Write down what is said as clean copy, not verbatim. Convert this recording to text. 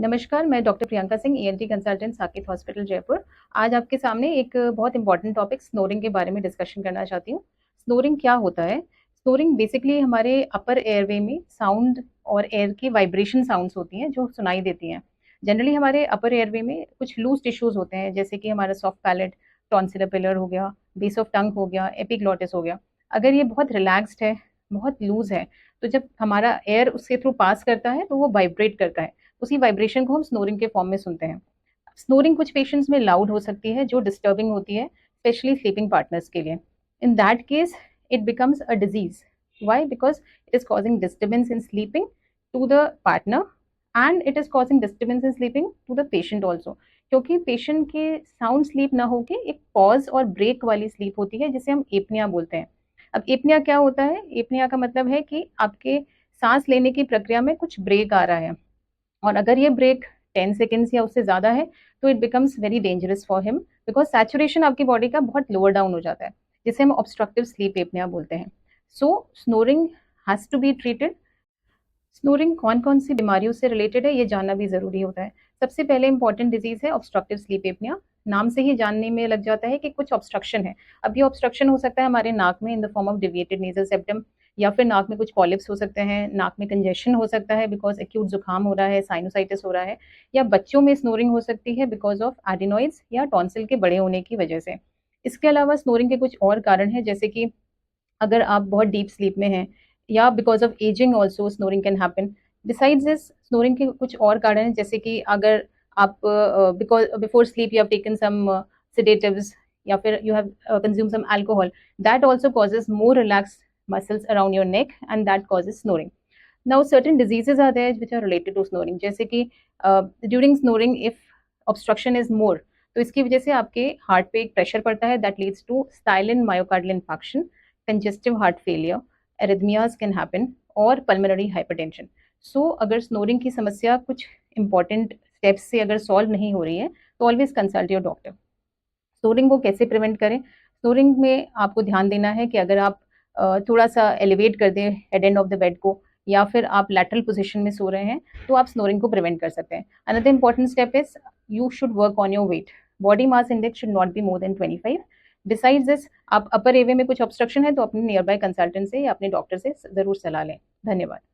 नमस्कार, मैं doctor Priyanka Singh, ENT consultant, Saket hospital, Jaipur. आज आपके सामने एक बहुत इंपॉर्टेंट टॉपिक स्नोरिंग के बारे में डिस्कशन करना चाहती हूँ। स्नोरिंग क्या होता है? स्नोरिंग बेसिकली हमारे अपर एयरवे में साउंड और एयर की वाइब्रेशन साउंड्स होती हैं जो सुनाई देती हैं। जनरली हमारे अपर एयरवे में कुछ लूज टिश्यूज होते हैं, जैसे कि हमारा सॉफ्ट पैलेट, टॉन्सिलर पिलर हो गया, बेस ऑफ टंग हो गया, एपिग्लॉटिस हो गया। अगर ये बहुत रिलैक्स्ड है, बहुत लूज है, तो जब हमारा एयर उसके थ्रू पास करता है तो वो वाइब्रेट करता है। उसी वाइब्रेशन को हम स्नोरिंग के फॉर्म में सुनते हैं। स्नोरिंग कुछ पेशेंट्स में लाउड हो सकती है, जो डिस्टर्बिंग होती है, स्पेशली स्लीपिंग पार्टनर्स के लिए। In that case it becomes a disease. Why? Because it is causing disturbance in sleeping to the partner, and it is causing disturbance in sleeping to the patient also. क्योंकि patient के sound sleep ना होके एक pause और break वाली sleep होती है, जिसे हम एपनिया बोलते हैं। अब एपनिया क्या होता है? एपनिया का मतलब है कि आपके सांस लेने की प्रक्रिया में कुछ ब्रेक आ रहा है, और अगर ये ब्रेक 10 सेकेंड्स या उससे ज़्यादा है तो it becomes very dangerous for him, because saturation आपकी बॉडी का बहुत लोअर डाउन हो जाता है, जिसे हम ऑब्स्ट्रक्टिव स्लीप एपनिया बोलते हैं। So snoring has to be treated. Snoring कौन कौन सी बीमारियों से रिलेटेड है, ये जानना भी ज़रूरी होता है। सबसे पहले इंपॉर्टेंट डिजीज़ है ऑब्स्ट्रक्टिव स्लीप एपनिया। नाम से ही जानने में लग जाता है कि कुछ ऑब्स्ट्रक्शन है। अब ये ऑब्स्ट्रक्शन हो सकता है हमारे नाक में in the form of deviated nasal septum, या फिर नाक में कुछ पॉलिप्स हो सकते हैं, नाक में कंजेशन हो सकता है बिकॉज एक्यूट जुकाम हो रहा है, साइनोसाइटिस हो रहा है, या बच्चों में स्नोरिंग हो सकती है बिकॉज ऑफ एडिनॉइड्स या टॉन्सिल के बड़े होने की वजह से। इसके अलावा स्नोरिंग के कुछ और कारण हैं, जैसे कि अगर आप बहुत डीप स्लीप में हैं, या because of ageing also snoring can happen. Besides this snoring के कुछ और कारण हैं, जैसे कि अगर आप because before sleep you have taken some sedatives, या फिर you have consumed some alcohol, that also causes more relaxed muscles around your neck, and that causes snoring. Now certain diseases are there which are related to snoring, जैसे कि during snoring if obstruction is more, तो इसकी वजह से आपके heart पे एक pressure पड़ता है, that leads to silent myocardial infarction, congestive heart failure, arrhythmias can happen, और pulmonary hypertension. So अगर स्नोरिंग की समस्या कुछ इंपॉर्टेंट स्टेप्स से अगर सॉल्व नहीं हो रही है, तो always consult your doctor. Snoring को कैसे प्रिवेंट करें? स्नोरिंग में आपको ध्यान देना है कि अगर आप थोड़ा सा एलिवेट कर दें head end of the bed को, या फिर आप लैटरल पोजीशन में सो रहे हैं, तो आप स्नोरिंग को प्रिवेंट कर सकते हैं। Another important step is you should work on your weight. Body mass index should not be more than 25। Besides this, आप अपर एवे में कुछ ऑब्स्ट्रक्शन है तो अपने नियर बाय कंसल्टेंट से या अपने डॉक्टर से ज़रूर सलाह लें। धन्यवाद।